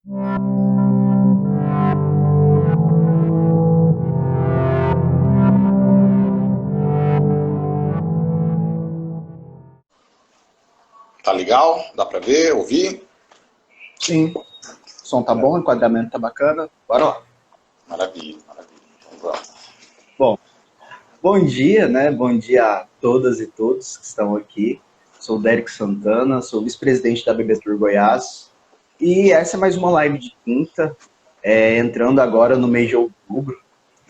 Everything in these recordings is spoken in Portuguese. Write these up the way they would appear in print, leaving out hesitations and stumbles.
Tá legal? Dá para ver, ouvir? Sim. O som tá bom, o enquadramento tá bacana. Bora lá. Maravilha, maravilha. Então vamos. Bom dia, né? Bom dia a todas e todos que estão aqui. Sou o Derek Santana, sou vice-presidente da BB Tour Goiás. E essa é mais uma live de quinta, entrando agora no mês de outubro.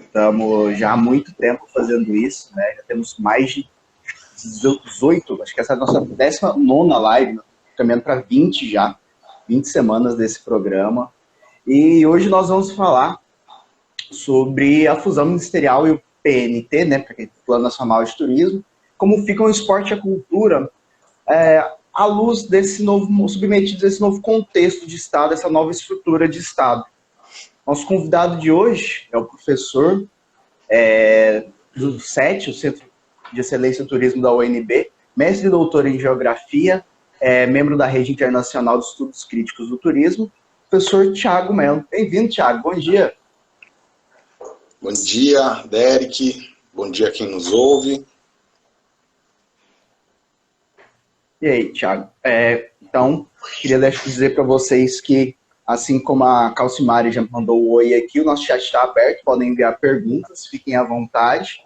Estamos já há muito tempo fazendo isso, né? Já temos mais de 18, acho que essa é a nossa 19ª live, caminhando para 20 já, 20 semanas desse programa. E hoje nós vamos falar sobre a fusão ministerial e o PNT, né, para o Plano Nacional de Turismo, como fica o esporte e a cultura à luz desse novo, submetidos a esse novo contexto de Estado, essa nova estrutura de Estado. Nosso convidado de hoje é o professor do CET, o Centro de Excelência do Turismo da UNB, mestre e doutor em Geografia, membro da Rede Internacional de Estudos Críticos do Turismo, professor Thiago Mello. Bem-vindo, Thiago. Bom dia. Bom dia, Derek. Bom dia a quem nos ouve. E aí, Thiago? Então, queria dizer para vocês que, assim como a Calcimari já mandou o oi aqui, o nosso chat está aberto, podem enviar perguntas, fiquem à vontade.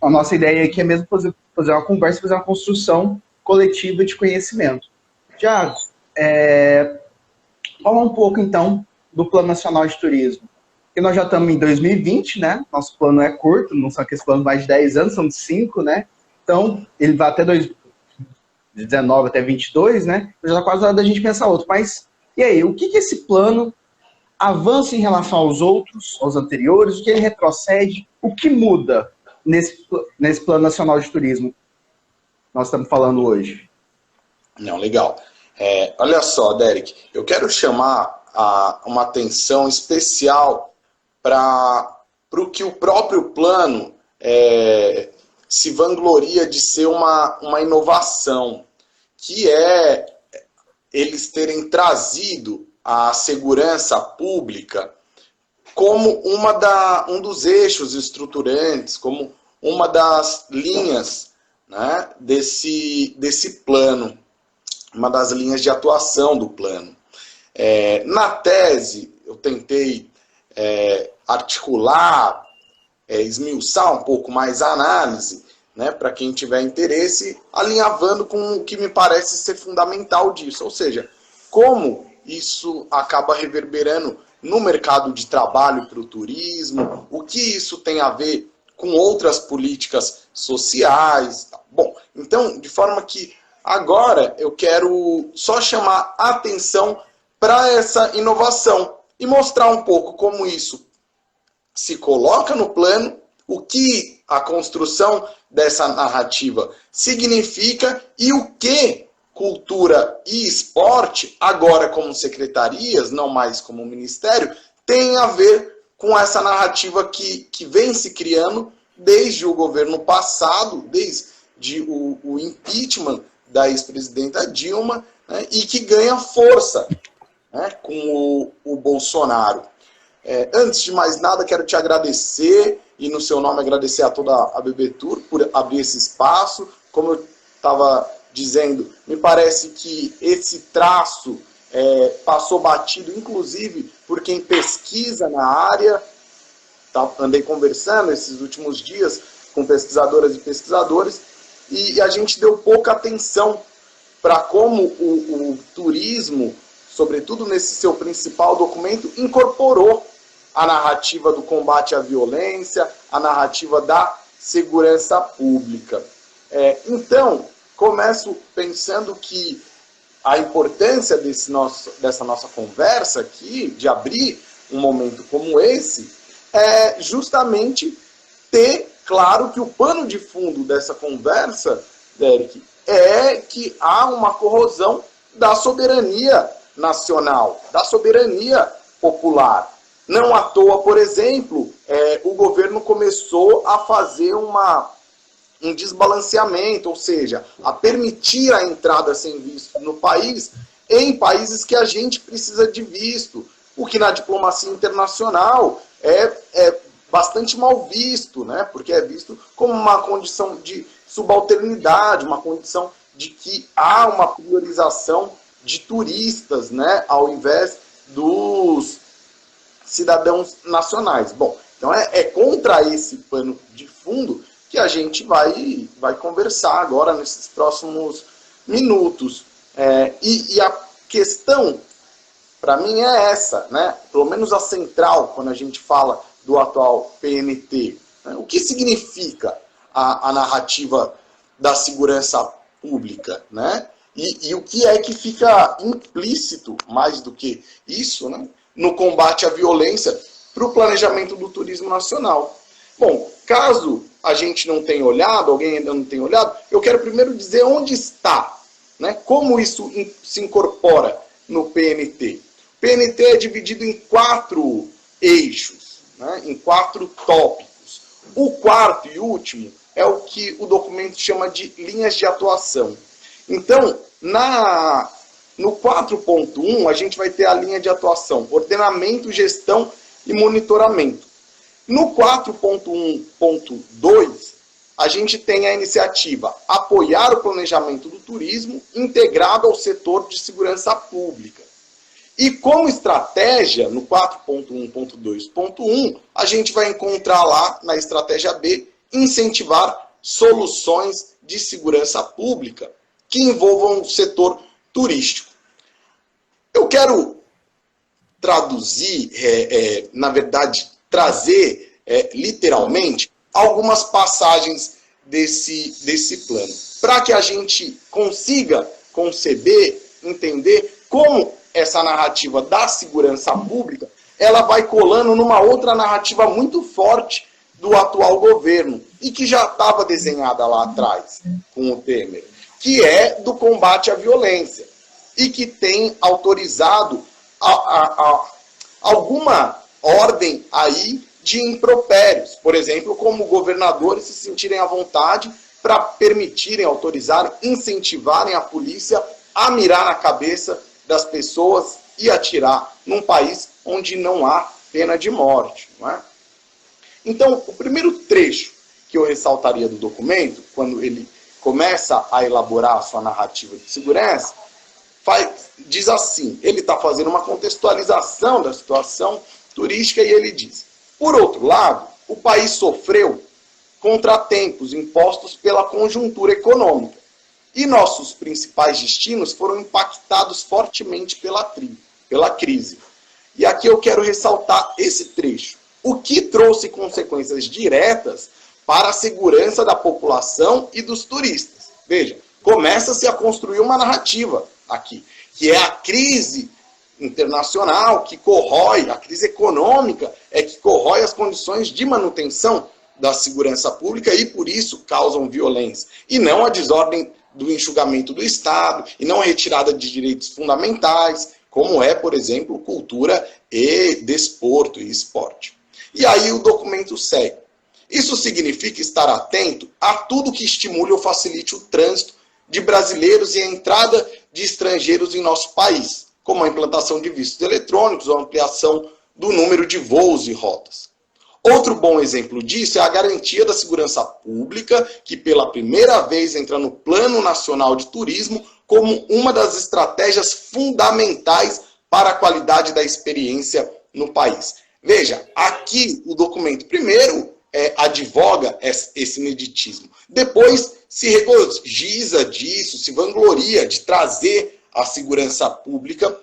A nossa ideia aqui é mesmo fazer uma conversa, fazer uma construção coletiva de conhecimento. Thiago, fala um pouco, então, do Plano Nacional de Turismo. Porque nós já estamos em 2020, né? Nosso plano é curto, não são aqueles planos mais de 10 anos, são de 5, né? Então, ele vai até 2019 até 22, né? Já está quase a hora da gente pensar outro. Mas, e aí, o que esse plano avança em relação aos outros, aos anteriores? O que ele retrocede? O que muda nesse Plano Nacional de Turismo nós estamos falando hoje? Não, legal. Olha só, Derek, eu quero chamar uma atenção especial para o que o próprio plano se vangloria de ser uma inovação, que é eles terem trazido a segurança pública como um dos eixos estruturantes, como uma das linhas, né, desse plano, uma das linhas de atuação do plano. Na tese, eu tentei articular, esmiuçar um pouco mais a análise, né, para quem tiver interesse, alinhavando com o que me parece ser fundamental disso, ou seja, como isso acaba reverberando no mercado de trabalho para o turismo, o que isso tem a ver com outras políticas sociais. Bom, então, de forma que agora eu quero só chamar a atenção para essa inovação e mostrar um pouco como isso se coloca no plano, o que a construção dessa narrativa significa e o que cultura e esporte, agora como secretarias, não mais como ministério, tem a ver com essa narrativa que vem se criando desde o governo passado, desde o impeachment da ex-presidenta Dilma, né, e que ganha força, né, com o Bolsonaro. Antes de mais nada, quero te agradecer, e no seu nome agradecer a toda a BB Tour por abrir esse espaço. Como eu estava dizendo, me parece que esse traço passou batido, inclusive, por quem pesquisa na área. Andei conversando esses últimos dias com pesquisadoras e pesquisadores, e a gente deu pouca atenção para como o turismo, sobretudo nesse seu principal documento, incorporou a narrativa do combate à violência, a narrativa da segurança pública. Então, começo pensando que a importância dessa nossa conversa aqui, de abrir um momento como esse, é justamente ter claro que o pano de fundo dessa conversa, Derek, é que há uma corrosão da soberania nacional, da soberania popular. Não à toa, por exemplo, o governo começou a fazer um desbalanceamento, ou seja, a permitir a entrada sem visto no país em países que a gente precisa de visto, o que na diplomacia internacional é bastante mal visto, né? Porque é visto como uma condição de subalternidade, uma condição de que há uma priorização de turistas, né? Ao invés dos cidadãos nacionais. Bom, então é contra esse pano de fundo que a gente vai conversar agora nesses próximos minutos. E a questão, para mim, é essa, né? Pelo menos a central, quando a gente fala do atual PNT. Né? O que significa a narrativa da segurança pública, né? E o que é que fica implícito, mais do que isso, né? No combate à violência para o planejamento do turismo nacional. Bom, caso a gente não tenha olhado, alguém ainda não tenha olhado, eu quero primeiro dizer onde está, né? Como isso se incorpora no PNT. O PNT é dividido em 4 eixos, né? Em 4 tópicos. O quarto e último é o que o documento chama de linhas de atuação. Então, no 4.1, a gente vai ter a linha de atuação, ordenamento, gestão e monitoramento. No 4.1.2, a gente tem a iniciativa apoiar o planejamento do turismo integrado ao setor de segurança pública. E como estratégia, no 4.1.2.1, a gente vai encontrar lá, na estratégia B, incentivar soluções de segurança pública que envolvam o setor turístico. Eu quero traduzir, na verdade, trazer literalmente algumas passagens desse plano, para que a gente consiga conceber, entender como essa narrativa da segurança pública ela vai colando numa outra narrativa muito forte do atual governo, e que já estava desenhada lá atrás, com o Temer, que é do combate à violência, e que tem autorizado alguma ordem aí de impropérios, por exemplo, como governadores se sentirem à vontade para permitirem, autorizarem, incentivarem a polícia a mirar na cabeça das pessoas e atirar num país onde não há pena de morte, não é? Então, o primeiro trecho que eu ressaltaria do documento, quando ele começa a elaborar a sua narrativa de segurança, diz assim, ele está fazendo uma contextualização da situação turística e ele diz: por outro lado, o país sofreu contratempos impostos pela conjuntura econômica e nossos principais destinos foram impactados fortemente pela crise. E aqui eu quero ressaltar esse trecho. O que trouxe consequências diretas para a segurança da população e dos turistas. Veja, começa-se a construir uma narrativa aqui, que é a crise internacional que corrói, a crise econômica que corrói as condições de manutenção da segurança pública e, por isso, causam violência. E não a desordem do enxugamento do Estado, e não a retirada de direitos fundamentais, como é, por exemplo, cultura e desporto e esporte. E aí o documento segue. Isso significa estar atento a tudo que estimule ou facilite o trânsito de brasileiros e a entrada de estrangeiros em nosso país, como a implantação de vistos eletrônicos ou a ampliação do número de voos e rotas. Outro bom exemplo disso é a garantia da segurança pública, que pela primeira vez entra no Plano Nacional de Turismo como uma das estratégias fundamentais para a qualidade da experiência no país. Veja, aqui o documento primeiro advoga esse ineditismo. Depois se regozija disso, se vangloria de trazer a segurança pública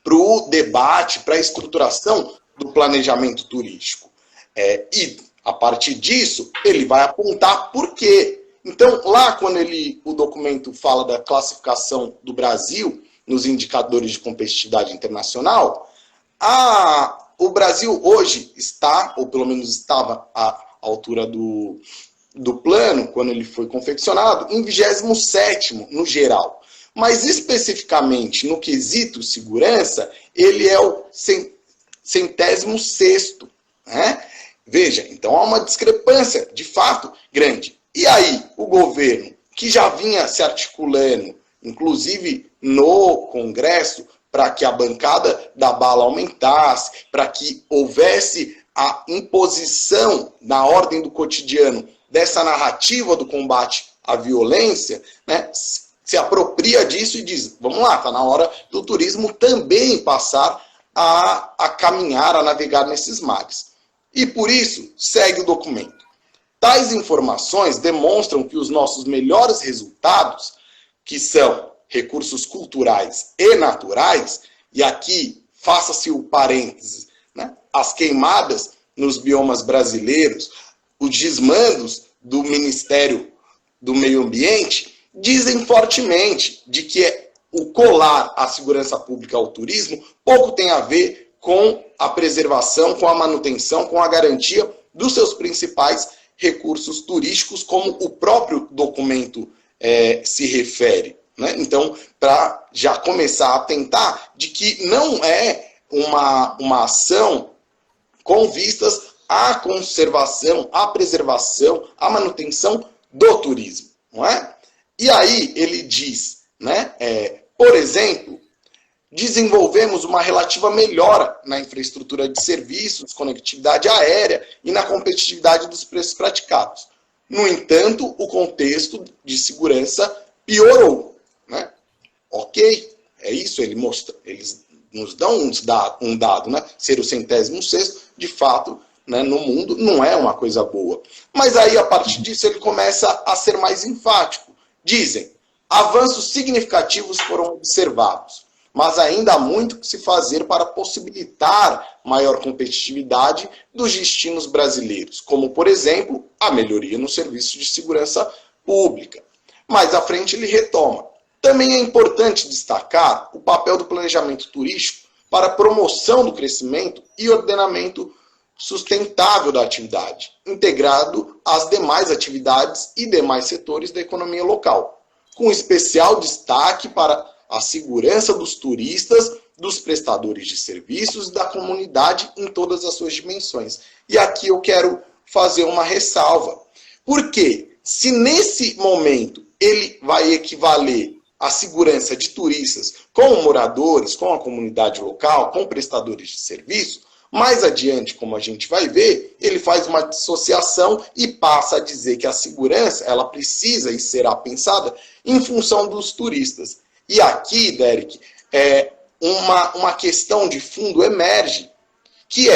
para o debate, para a estruturação do planejamento turístico. E, a partir disso, ele vai apontar por quê. Então, lá quando o documento fala da classificação do Brasil nos indicadores de competitividade internacional, o Brasil hoje está, ou pelo menos estava à altura do plano, quando ele foi confeccionado, em 27º no geral. Mas especificamente no quesito segurança, ele é o 106º, né? Veja, então há uma discrepância, de fato, grande. E aí, o governo, que já vinha se articulando, inclusive no Congresso para que a bancada da bala aumentasse, para que houvesse a imposição na ordem do cotidiano dessa narrativa do combate à violência, né, se apropria disso e diz, vamos lá, está na hora do turismo também passar a caminhar, a navegar nesses mares. E por isso, segue o documento. Tais informações demonstram que os nossos melhores resultados, que são recursos culturais e naturais, e aqui faça-se o parênteses, né, as queimadas nos biomas brasileiros, os desmandos do Ministério do Meio Ambiente, dizem fortemente de que o colar à segurança pública ao turismo pouco tem a ver com a preservação, com a manutenção, com a garantia dos seus principais recursos turísticos, como o próprio documento se refere. Né? Então, para já começar a atentar de que não é uma ação com vistas à conservação, à preservação, à manutenção do turismo. Não é? E aí ele diz, né, por exemplo, desenvolvemos uma relativa melhora na infraestrutura de serviços, conectividade aérea e na competitividade dos preços praticados. No entanto, o contexto de segurança piorou. Né? Ok, é isso, eles nos dão um dado, né? Ser o 106º, de fato, né, no mundo, não é uma coisa boa. Mas aí, a partir disso, ele começa a ser mais enfático. Dizem, avanços significativos foram observados, mas ainda há muito que se fazer para possibilitar maior competitividade dos destinos brasileiros, como, por exemplo, a melhoria no serviço de segurança pública. Mais à frente ele retoma. Também é importante destacar o papel do planejamento turístico para a promoção do crescimento e ordenamento sustentável da atividade, integrado às demais atividades e demais setores da economia local, com especial destaque para a segurança dos turistas, dos prestadores de serviços e da comunidade em todas as suas dimensões. E aqui eu quero fazer uma ressalva. Porque se nesse momento ele vai equivaler à segurança de turistas com moradores, com a comunidade local, com prestadores de serviço, mais adiante, como a gente vai ver, ele faz uma dissociação e passa a dizer que a segurança ela precisa e será pensada em função dos turistas. E aqui, Derek, uma questão de fundo emerge, que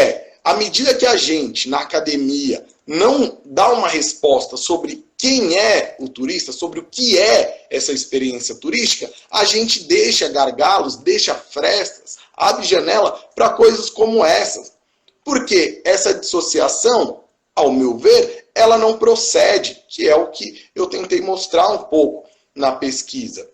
à medida que a gente, na academia, não dá uma resposta sobre quem é o turista, sobre o que é essa experiência turística, a gente deixa gargalos, deixa frestas, abre janela para coisas como essas. Porque essa dissociação, ao meu ver, ela não procede, que é o que eu tentei mostrar um pouco na pesquisa.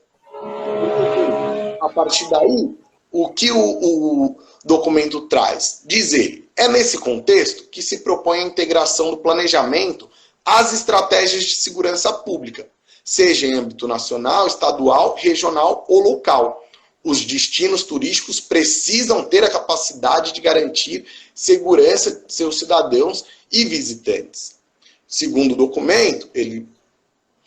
A partir daí, o que o documento traz? Diz ele, é nesse contexto que se propõe a integração do planejamento às estratégias de segurança pública, seja em âmbito nacional, estadual, regional ou local. Os destinos turísticos precisam ter a capacidade de garantir segurança de seus cidadãos e visitantes. Segundo o documento, ele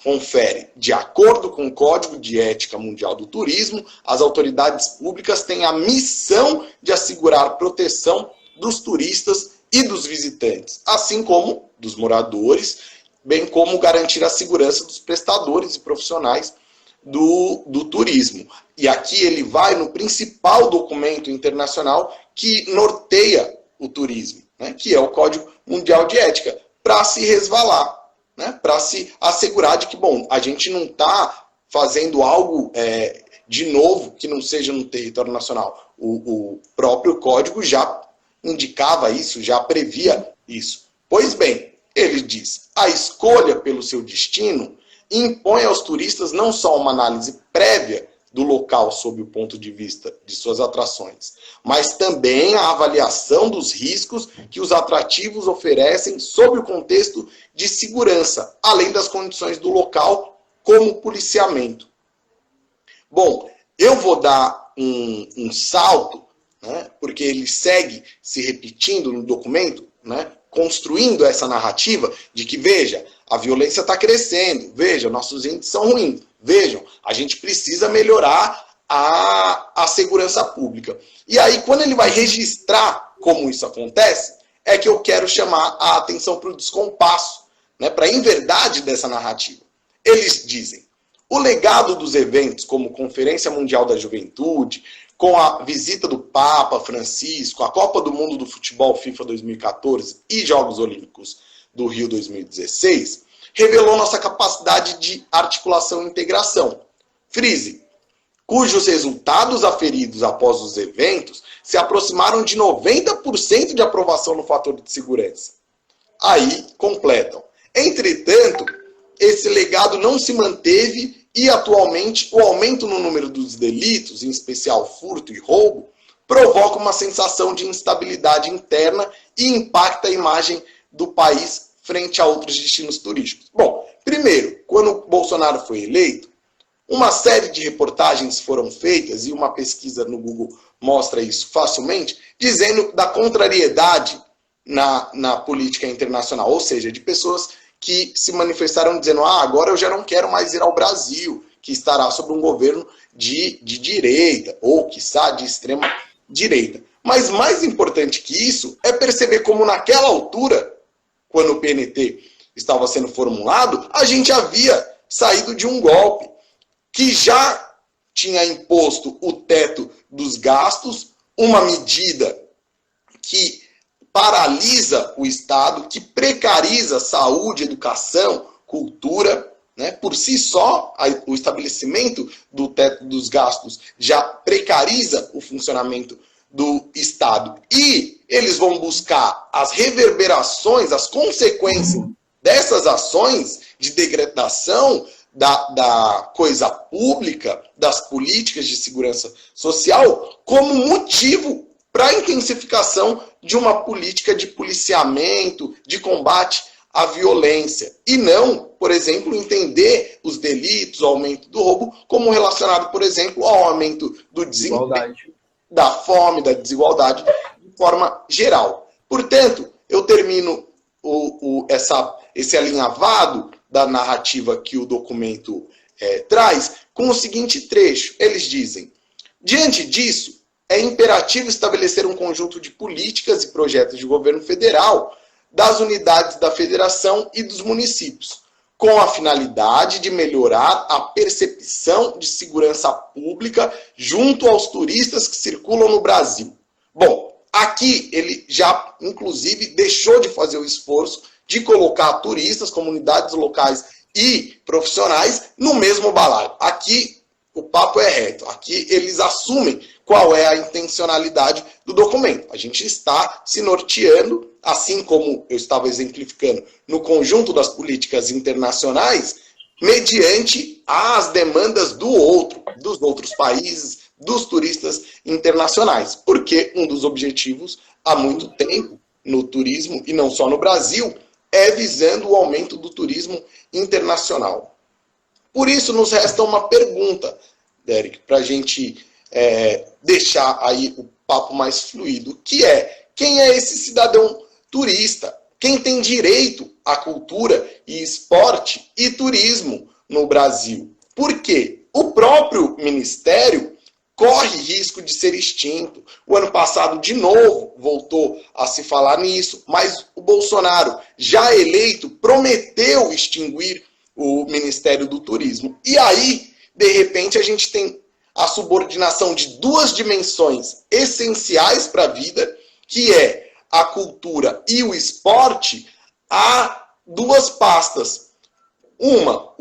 confere, de acordo com o Código de Ética Mundial do Turismo, as autoridades públicas têm a missão de assegurar proteção dos turistas e dos visitantes, assim como dos moradores, bem como garantir a segurança dos prestadores e profissionais do turismo. E aqui ele vai no principal documento internacional que norteia o turismo, né, que é o Código Mundial de Ética, para se resvalar, né, para se assegurar de que, bom, a gente não está fazendo algo de novo que não seja no território nacional. O próprio código já indicava isso, já previa isso. Pois bem, ele diz, a escolha pelo seu destino impõe aos turistas não só uma análise prévia do local sob o ponto de vista de suas atrações, mas também a avaliação dos riscos que os atrativos oferecem sob o contexto de segurança, além das condições do local, como policiamento. Bom, eu vou dar um salto, né, porque ele segue se repetindo no documento, né, construindo essa narrativa de que, veja, a violência está crescendo, veja, nossos índices são ruins, vejam, a gente precisa melhorar a segurança pública. E aí, quando ele vai registrar como isso acontece, é que eu quero chamar a atenção para o descompasso, né, para a inverdade dessa narrativa. Eles dizem, o legado dos eventos como Conferência Mundial da Juventude, com a visita do Papa Francisco, a Copa do Mundo do Futebol FIFA 2014 e Jogos Olímpicos do Rio 2016, revelou nossa capacidade de articulação e integração. Frise, cujos resultados aferidos após os eventos se aproximaram de 90% de aprovação no fator de segurança. Aí completam. Entretanto, esse legado não se manteve e, atualmente, o aumento no número dos delitos, em especial furto e roubo, provoca uma sensação de instabilidade interna e impacta a imagem do país frente a outros destinos turísticos. Bom, primeiro, quando o Bolsonaro foi eleito, uma série de reportagens foram feitas, e uma pesquisa no Google mostra isso facilmente, dizendo da contrariedade na política internacional, ou seja, de pessoas que se manifestaram dizendo, agora eu já não quero mais ir ao Brasil, que estará sob um governo de direita, ou quiçá de extrema direita. Mas mais importante que isso é perceber como naquela altura, quando o PNT estava sendo formulado, a gente havia saído de um golpe que já tinha imposto o teto dos gastos, uma medida que paralisa o Estado, que precariza saúde, educação, cultura, né? Por si só, o estabelecimento do teto dos gastos já precariza o funcionamento do Estado. E eles vão buscar as reverberações, as consequências dessas ações de degradação da coisa pública, das políticas de segurança social, como motivo para a intensificação de uma política de policiamento, de combate à violência. E não, por exemplo, entender os delitos, o aumento do roubo, como relacionado, por exemplo, ao aumento do desemprego, da fome, da desigualdade, de forma geral. Portanto, eu termino esse alinhavado da narrativa que o documento traz com o seguinte trecho. Eles dizem, diante disso, é imperativo estabelecer um conjunto de políticas e projetos de governo federal das unidades da federação e dos municípios, com a finalidade de melhorar a percepção de segurança pública junto aos turistas que circulam no Brasil. Bom, aqui ele já, inclusive, deixou de fazer o esforço de colocar turistas, comunidades locais e profissionais no mesmo balaio. Aqui o papo é reto. Aqui eles assumem qual é a intencionalidade do documento. A gente está se norteando, assim como eu estava exemplificando, no conjunto das políticas internacionais, mediante as demandas dos outros países, dos turistas internacionais. Porque um dos objetivos, há muito tempo, no turismo, e não só no Brasil, é visando o aumento do turismo internacional. Por isso, nos resta uma pergunta, Derek, para a gente deixar aí o papo mais fluido, que é, quem é esse cidadão turista? Quem tem direito à cultura e esporte e turismo no Brasil? Por quê? O próprio Ministério corre risco de ser extinto. O ano passado, de novo, voltou a se falar nisso, mas o Bolsonaro, já eleito, prometeu extinguir o Ministério do Turismo. E aí, de repente, a gente tem a subordinação de duas dimensões essenciais para a vida, que é a cultura e o esporte, a duas pastas. Uma,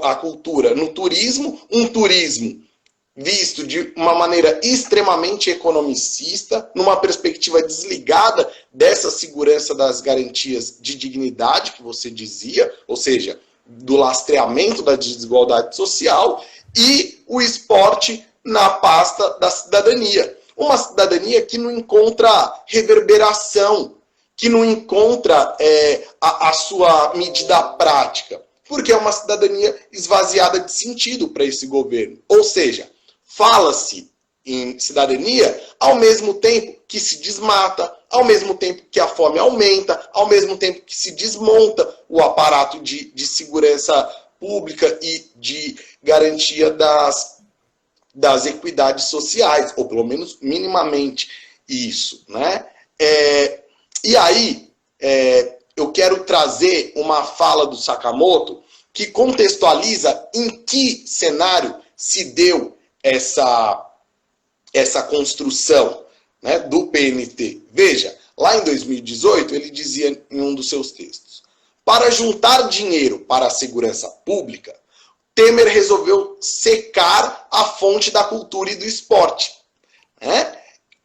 a cultura no turismo, um turismo visto de uma maneira extremamente economicista, numa perspectiva desligada dessa segurança das garantias de dignidade que você dizia, ou seja, do lastreamento da desigualdade social, e o esporte na pasta da cidadania. Uma cidadania que não encontra reverberação, que não encontra a sua medida prática, porque é uma cidadania esvaziada de sentido para esse governo. Ou seja, fala-se em cidadania ao mesmo tempo que se desmata, ao mesmo tempo que a fome aumenta, ao mesmo tempo que se desmonta o aparato de segurança pública e de garantia das equidades sociais, ou pelo menos minimamente isso, né? E aí, eu quero trazer uma fala do Sakamoto que contextualiza em que cenário se deu essa construção, né, do PNT. Veja, lá em 2018, ele dizia em um dos seus textos: para juntar dinheiro para a segurança pública, Temer resolveu secar a fonte da cultura e do esporte.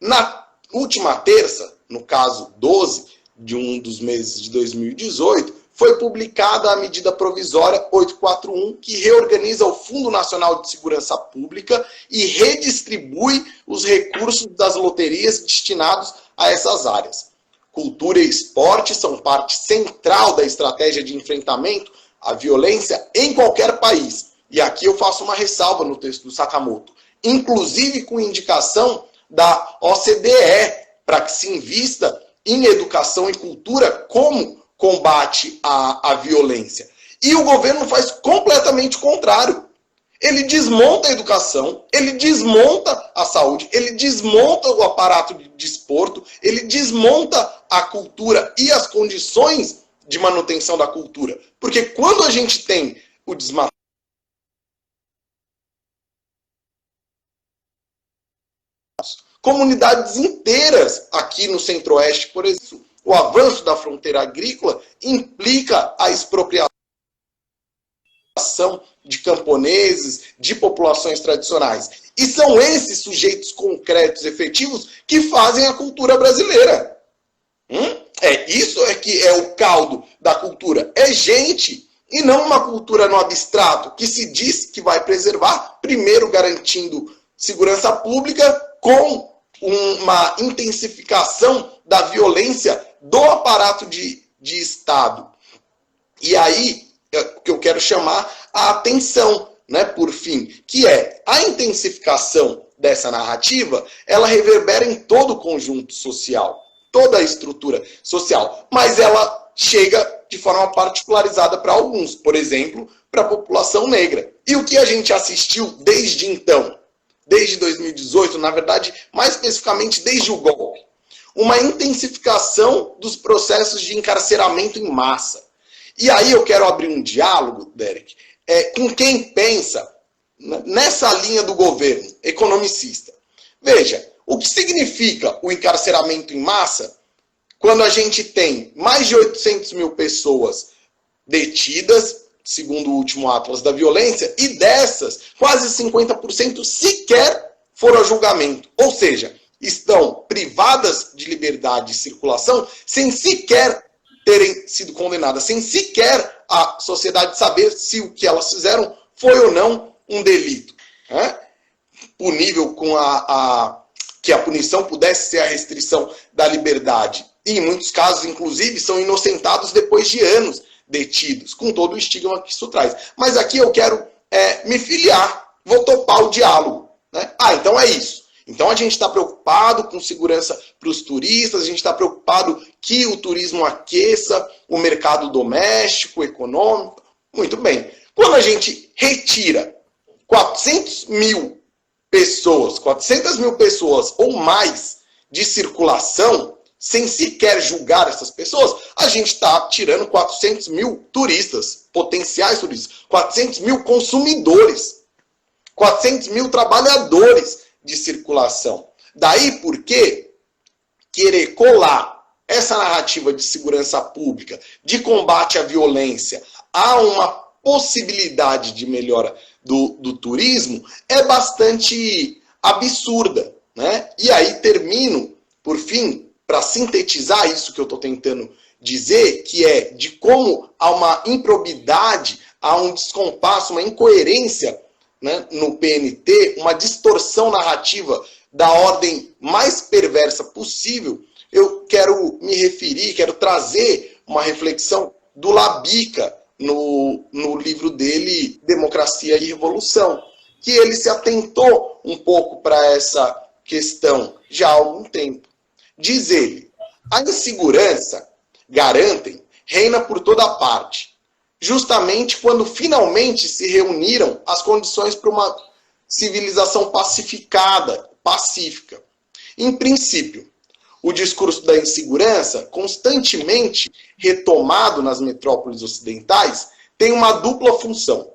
Na última terça, no caso 12 de um dos meses de 2018, foi publicada a medida provisória 841, que reorganiza o Fundo Nacional de Segurança Pública e redistribui os recursos das loterias destinados a essas áreas. Cultura e esporte são parte central da estratégia de enfrentamento à violência em qualquer país. E aqui eu faço uma ressalva no texto do Sakamoto, inclusive com indicação da OCDE, para que se invista em educação e cultura como combate à violência. E o governo faz completamente o contrário. Ele desmonta a educação, ele desmonta a saúde, ele desmonta o aparato de desporto, ele desmonta a cultura e as condições de manutenção da cultura. Porque quando a gente tem o desmatamento, comunidades inteiras aqui no Centro-Oeste, por exemplo, o avanço da fronteira agrícola implica a expropriação de camponeses, de populações tradicionais. E são esses sujeitos concretos, efetivos, que fazem a cultura brasileira. Isso é que é o caldo da cultura. É gente, e não uma cultura no abstrato, que se diz que vai preservar, primeiro garantindo segurança pública, com uma intensificação da violência do aparato de Estado. E aí, que eu quero chamar a atenção, né, por fim, que é a intensificação dessa narrativa, ela reverbera em todo o conjunto social, toda a estrutura social, mas ela chega de forma particularizada para alguns, por exemplo, para a população negra. E o que a gente assistiu desde então, desde 2018, na verdade, mais especificamente desde o golpe, uma intensificação dos processos de encarceramento em massa. E aí eu quero abrir um diálogo, Derek, com quem pensa nessa linha do governo, economicista. Veja, o que significa o encarceramento em massa quando a gente tem mais de 800 mil pessoas detidas, segundo o último Atlas da Violência, e dessas, quase 50% sequer foram a julgamento. Ou seja, estão privadas de liberdade de circulação sem sequer terem sido condenadas, sem sequer a sociedade saber se o que elas fizeram foi ou não um delito. Punível com que a punição pudesse ser a restrição da liberdade. E, em muitos casos, inclusive, são inocentados depois de anos detidos, com todo o estigma que isso traz. Mas aqui eu quero me filiar, vou topar o diálogo. Então é isso. Então a gente está preocupado com segurança para os turistas, a gente está preocupado que o turismo aqueça o mercado doméstico, econômico. Muito bem. Quando a gente retira 400 mil pessoas ou mais de circulação, sem sequer julgar essas pessoas, a gente está tirando 400 mil turistas, potenciais turistas, 400 mil consumidores, 400 mil trabalhadores de circulação. Daí porque querer colar essa narrativa de segurança pública, de combate à violência, a uma possibilidade de melhora do turismo, é bastante absurda, né? E aí termino, por fim, para sintetizar isso que eu estou tentando dizer, que é de como há uma improbidade, há um descompasso, uma incoerência, né, no PNT, uma distorção narrativa da ordem mais perversa possível. Eu quero me referir, quero trazer uma reflexão do Labica no livro dele, Democracia e Revolução, que ele se atentou um pouco para essa questão já há algum tempo. Diz ele: a insegurança, garantem, reina por toda parte, justamente quando finalmente se reuniram as condições para uma civilização pacificada, pacífica. Em princípio, o discurso da insegurança, constantemente retomado nas metrópoles ocidentais, tem uma dupla função.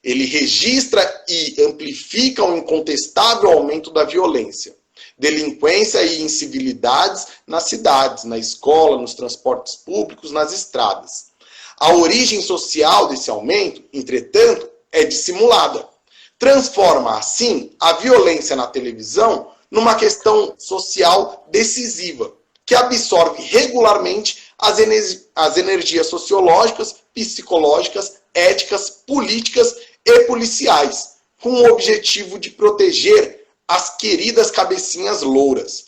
Ele registra e amplifica o incontestável aumento da violência, delinquência e incivilidades nas cidades, na escola, nos transportes públicos, nas estradas. A origem social desse aumento, entretanto, é dissimulada. Transforma, assim, a violência na televisão numa questão social decisiva, que absorve regularmente as energias sociológicas, psicológicas, éticas, políticas e policiais, com o objetivo de proteger as queridas cabecinhas louras.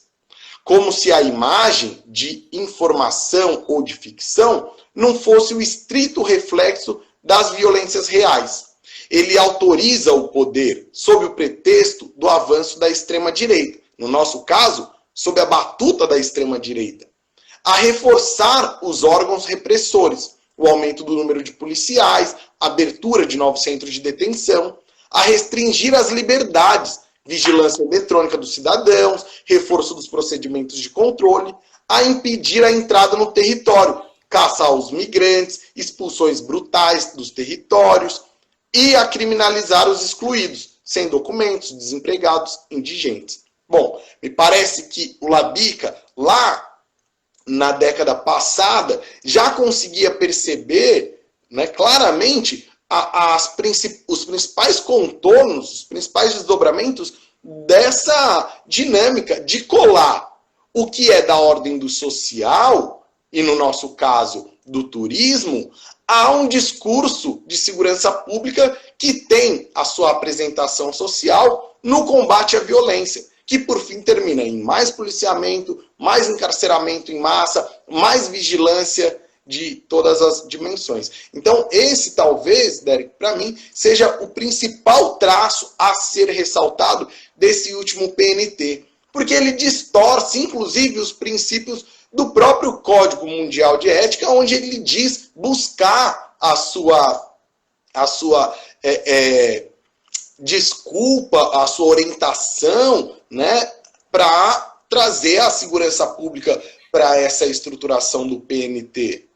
Como se a imagem de informação ou de ficção não fosse o estrito reflexo das violências reais. Ele autoriza o poder sob o pretexto do avanço da extrema-direita, no nosso caso, sob a batuta da extrema-direita, a reforçar os órgãos repressores, o aumento do número de policiais, a abertura de novos centros de detenção, a restringir as liberdades, vigilância eletrônica dos cidadãos, reforço dos procedimentos de controle, a impedir a entrada no território, caçar os migrantes, expulsões brutais dos territórios e a criminalizar os excluídos, sem documentos, desempregados, indigentes. Bom, me parece que o Labica, lá na década passada, já conseguia perceber, né, claramente os principais contornos, os principais desdobramentos dessa dinâmica de colar o que é da ordem do social, e no nosso caso do turismo, a um discurso de segurança pública que tem a sua apresentação social no combate à violência, que por fim termina em mais policiamento, mais encarceramento em massa, mais vigilância de todas as dimensões. Então, esse talvez, Derek, para mim, seja o principal traço a ser ressaltado desse último PNT, porque ele distorce, inclusive, os princípios do próprio Código Mundial de Ética, onde ele diz buscar a sua desculpa, a sua orientação, né, para trazer a segurança pública para essa estruturação do PNT.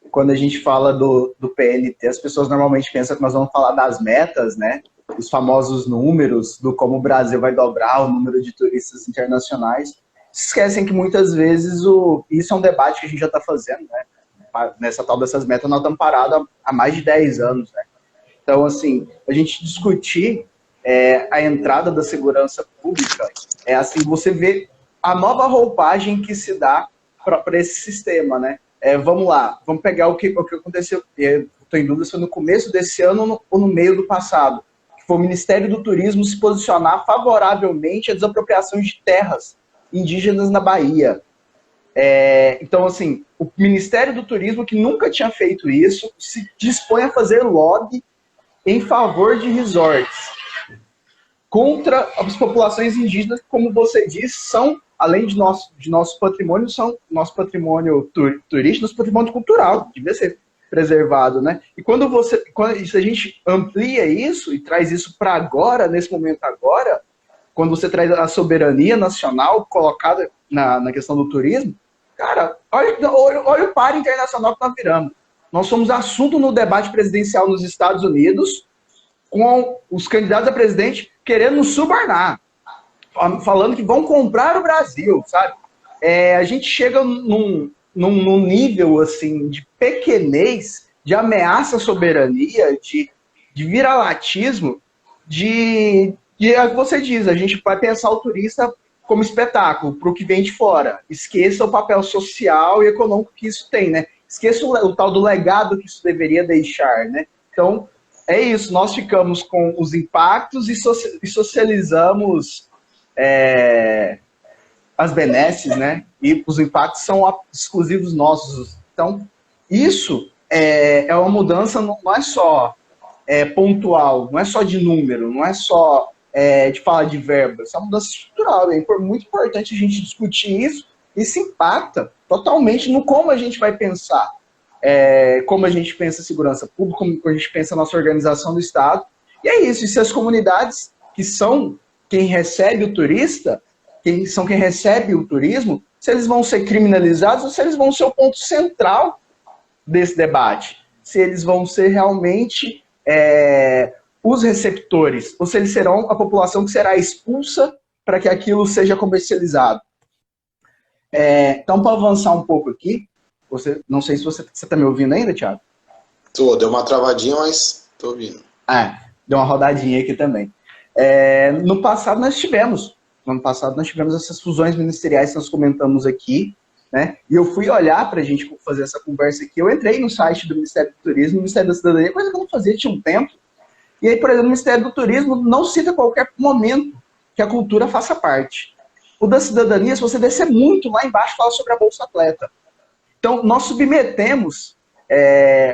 Quando a gente fala do PNT, as pessoas normalmente pensam que nós vamos falar das metas, né? Os famosos números, do como o Brasil vai dobrar o número de turistas internacionais. Se esquecem que muitas vezes isso é um debate que a gente já está fazendo, né? Nessa tal dessas metas, nós estamos parados há mais de 10 anos, né? Então, assim, a gente discutir a entrada da segurança pública, assim, você vê a nova roupagem que se dá para esse sistema, né? Vamos lá, vamos pegar o que aconteceu, estou em dúvida se foi no começo desse ano ou no meio do passado, que foi o Ministério do Turismo se posicionar favoravelmente à desapropriação de terras indígenas na Bahia. Então, assim, o Ministério do Turismo, que nunca tinha feito isso, se dispõe a fazer lobby em favor de resorts contra as populações indígenas, que, como você disse, são, além de nosso patrimônio, são nosso patrimônio turístico, nosso patrimônio cultural, que devia ser preservado, né? E se a gente amplia isso e traz isso para agora, nesse momento agora, quando você traz a soberania nacional colocada na questão do turismo, cara, olha o par internacional que nós viramos. Nós somos assunto no debate presidencial nos Estados Unidos, com os candidatos a presidente querendo nos subornar, falando que vão comprar o Brasil, sabe? A gente chega num nível, assim, de pequenez, de ameaça à soberania, de viralatismo, é o que você diz, a gente vai pensar o turista como espetáculo, para o que vem de fora. Esqueça o papel social e econômico que isso tem, né? Esqueça o tal do legado que isso deveria deixar, né? Então, é isso, nós ficamos com os impactos e socializamos as benesses, né? E os impactos são exclusivos nossos. Então, isso é uma mudança, não é só pontual, não é só de número, não é só de falar de verba, isso é uma mudança estrutural. É muito importante a gente discutir isso. Isso impacta totalmente no como a gente vai pensar como a gente pensa segurança pública, como a gente pensa a nossa organização do Estado. E é isso, e se as comunidades que são quem recebe o turista, quem recebe o turismo, se eles vão ser criminalizados ou se eles vão ser o ponto central desse debate. Se eles vão ser realmente os receptores, ou se eles serão a população que será expulsa para que aquilo seja comercializado. Então, para avançar um pouco aqui, não sei se você está me ouvindo ainda, Thiago? Deu uma travadinha, mas estou ouvindo. Deu uma rodadinha aqui também. No ano passado nós tivemos essas fusões ministeriais que nós comentamos aqui, né? E eu fui olhar para a gente fazer essa conversa aqui. Eu entrei no site do Ministério do Turismo, do Ministério da Cidadania, coisa que eu não fazia tinha um tempo. E aí, por exemplo, o Ministério do Turismo não cita qualquer momento que a cultura faça parte. O da Cidadania, se você descer muito lá embaixo, fala sobre a Bolsa Atleta. Então, nós submetemos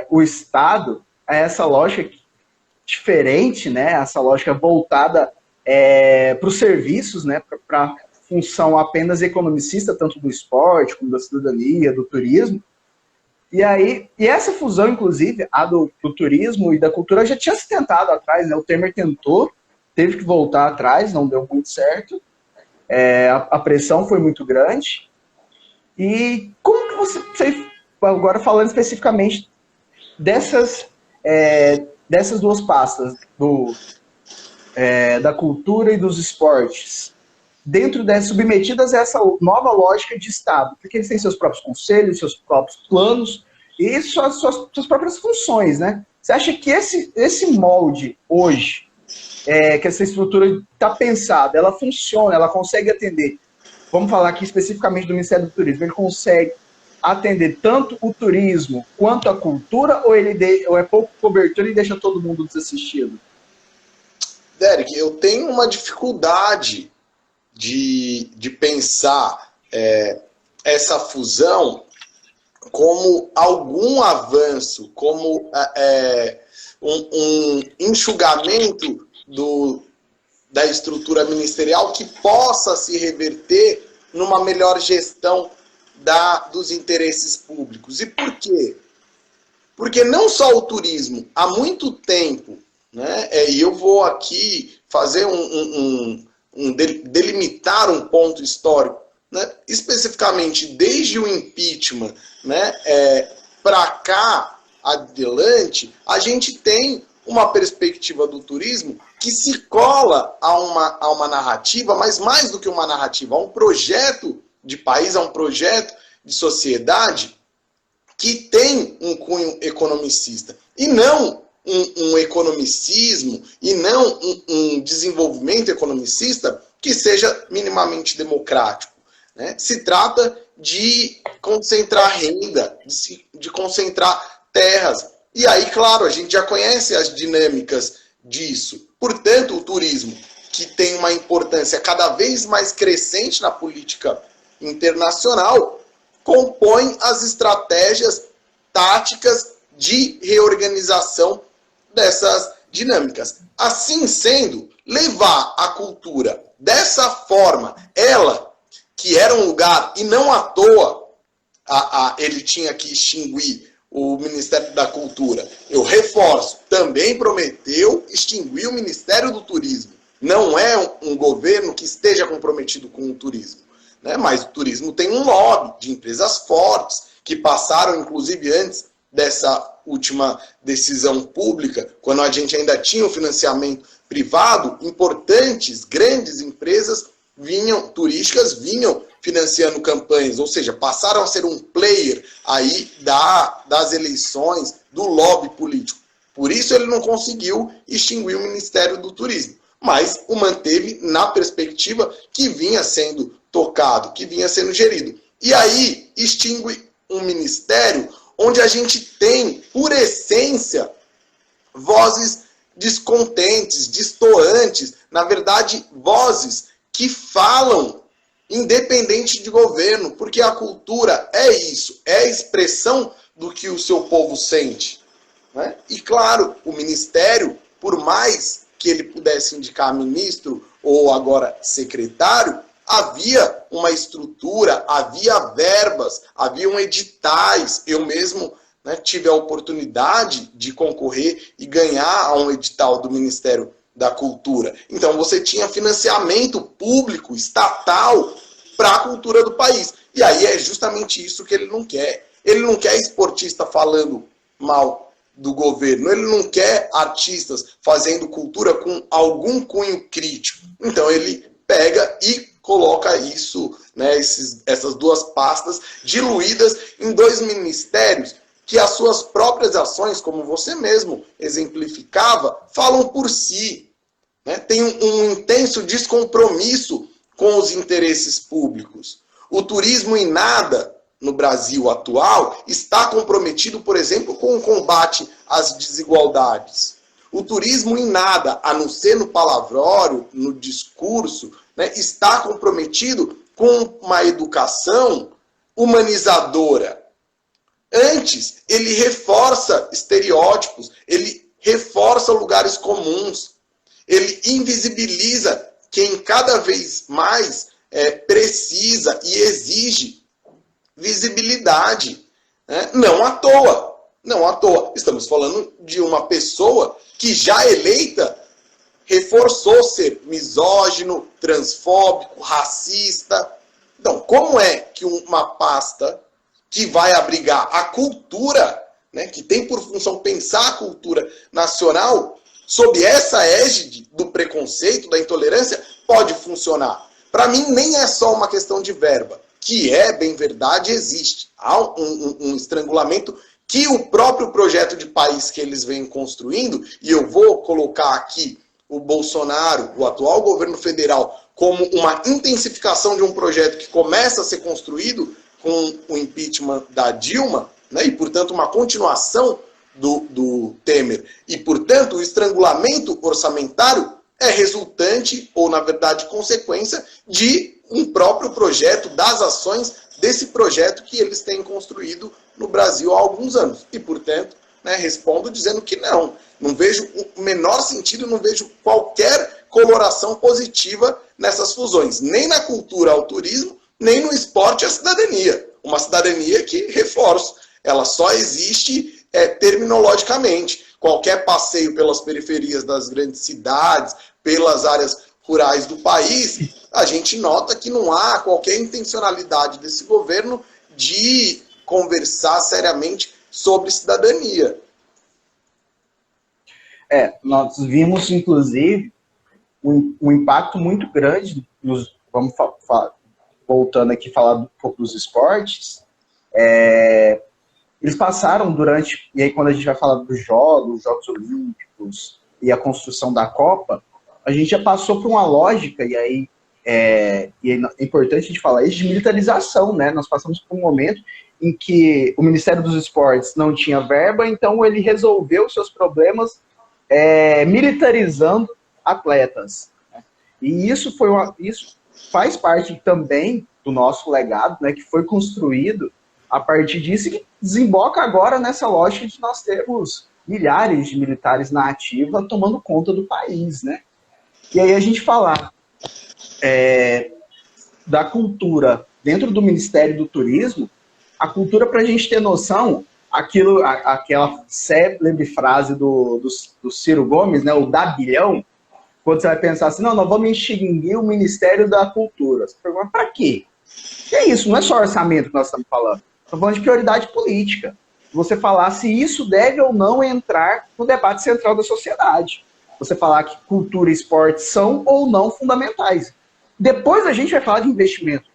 o Estado a essa lógica diferente, né? Essa lógica voltada para os serviços, né? Para função apenas economicista, tanto do esporte, como da cidadania, do turismo. E essa fusão, inclusive, a do turismo e da cultura, já tinha se tentado atrás, né? O Temer tentou, teve que voltar atrás, não deu muito certo. A pressão foi muito grande. E como que você agora falando especificamente dessas duas pastas, da cultura e dos esportes, submetidas a essa nova lógica de Estado, porque eles têm seus próprios conselhos, seus próprios planos e suas próprias funções, né? Você acha que esse molde hoje, que essa estrutura está pensada, ela funciona, ela consegue atender, vamos falar aqui especificamente do Ministério do Turismo, ele consegue atender tanto o turismo quanto a cultura, ou é pouco cobertura e deixa todo mundo desassistido? Derek, eu tenho uma dificuldade de pensar essa fusão como algum avanço, como um enxugamento da estrutura ministerial que possa se reverter numa melhor gestão dos interesses públicos. E por quê? Porque não só o turismo, há muito tempo, né, e eu vou aqui fazer delimitar um ponto histórico, né, especificamente desde o impeachment, né, para cá, adelante, a gente tem uma perspectiva do turismo que se cola a uma narrativa, mas mais do que uma narrativa, a um projeto de país, a um projeto de sociedade que tem um cunho economicista. E não um economicismo, e não um desenvolvimento economicista que seja minimamente democrático, né? Se trata de concentrar renda, de concentrar terras. E aí, claro, a gente já conhece as dinâmicas disso. Portanto, o turismo, que tem uma importância cada vez mais crescente na política internacional, compõe as estratégias táticas de reorganização dessas dinâmicas. Assim sendo, levar a cultura dessa forma, ela, que era um lugar, e não à toa, ele tinha que extinguir o Ministério da Cultura. Eu reforço, também prometeu extinguir o Ministério do Turismo. Não é um governo que esteja comprometido com o turismo, né? Mas o turismo tem um lobby de empresas fortes, que passaram, inclusive, antes dessa última decisão pública, quando a gente ainda tinha o financiamento privado, importantes, grandes empresas turísticas vinham financiando campanhas, ou seja, passaram a ser um player aí das eleições, do lobby político. Por isso ele não conseguiu extinguir o Ministério do Turismo, mas o manteve na perspectiva que vinha sendo tocado, que vinha sendo gerido. E aí extingue um ministério onde a gente tem, por essência, vozes descontentes, destoantes, na verdade, vozes que falam independente de governo, porque a cultura é isso, é a expressão do que o seu povo sente, né? E claro, o ministério, por mais que ele pudesse indicar ministro ou agora secretário, havia uma estrutura, havia verbas, haviam editais. Eu mesmo né, tive a oportunidade de concorrer e ganhar a um edital do Ministério da Cultura. Então você tinha financiamento público, estatal, para a cultura do país. E aí é justamente isso que ele não quer. Ele não quer esportista falando mal do governo, ele não quer artistas fazendo cultura com algum cunho crítico. Então ele pega e coloca isso, né, essas duas pastas diluídas em dois ministérios que as suas próprias ações, como você mesmo exemplificava, falam por si. Né? Tem um intenso descompromisso com os interesses públicos. O turismo em nada, no Brasil atual, está comprometido, por exemplo, com o combate às desigualdades. O turismo em nada, a não ser no palavrório, no discurso, né, está comprometido com uma educação humanizadora. Antes, ele reforça estereótipos, ele reforça lugares comuns, ele invisibiliza quem cada vez mais precisa e exige visibilidade. Né? Não à toa. Não à toa. Estamos falando de uma pessoa que já eleita reforçou ser misógino, transfóbico, racista. Então, como é que uma pasta que vai abrigar a cultura, né, que tem por função pensar a cultura nacional, sob essa égide do preconceito, da intolerância, pode funcionar? Para mim, nem é só uma questão de verba, que é, bem verdade, existe. Há um estrangulamento que o próprio projeto de país que eles vêm construindo, e eu vou colocar aqui o Bolsonaro, o atual governo federal, como uma intensificação de um projeto que começa a ser construído com o impeachment da Dilma, né, e, portanto, uma continuação do Temer. E, portanto, o estrangulamento orçamentário é resultante, ou, na verdade, consequência de um próprio projeto, das ações desse projeto que eles têm construído no Brasil há alguns anos. E, portanto, né, respondo dizendo que não vejo o menor sentido, não vejo qualquer coloração positiva nessas fusões, nem na cultura ao turismo, nem no esporte à cidadania. Uma cidadania que, reforço, ela só existe terminologicamente. Qualquer passeio pelas periferias das grandes cidades, pelas áreas rurais do país, a gente nota que não há qualquer intencionalidade desse governo de conversar seriamente sobre cidadania. Nós vimos, inclusive, um impacto muito grande, vamos voltando aqui a falar um pouco dos esportes, eles passaram durante, e aí quando a gente vai falar dos Jogos Olímpicos e a construção da Copa, a gente já passou por uma lógica, e aí é importante a gente falar isso, de militarização, né? Nós passamos por um momento em que o Ministério dos Esportes não tinha verba, então ele resolveu seus problemas militarizando atletas. Né? E isso faz parte também do nosso legado, né, que foi construído a partir disso e que desemboca agora nessa lógica de nós termos milhares de militares na ativa tomando conta do país. Né? E aí a gente falar da cultura dentro do Ministério do Turismo, a cultura, para a gente ter noção, aquela célebre frase do Ciro Gomes, né, o da bilhão, quando você vai pensar assim, não, nós vamos extinguir o Ministério da Cultura. Você pergunta, para quê? Que é isso, não é só orçamento que nós estamos falando. Estamos falando de prioridade política. Você falar se isso deve ou não entrar no debate central da sociedade. Você falar que cultura e esporte são ou não fundamentais. Depois a gente vai falar de investimento.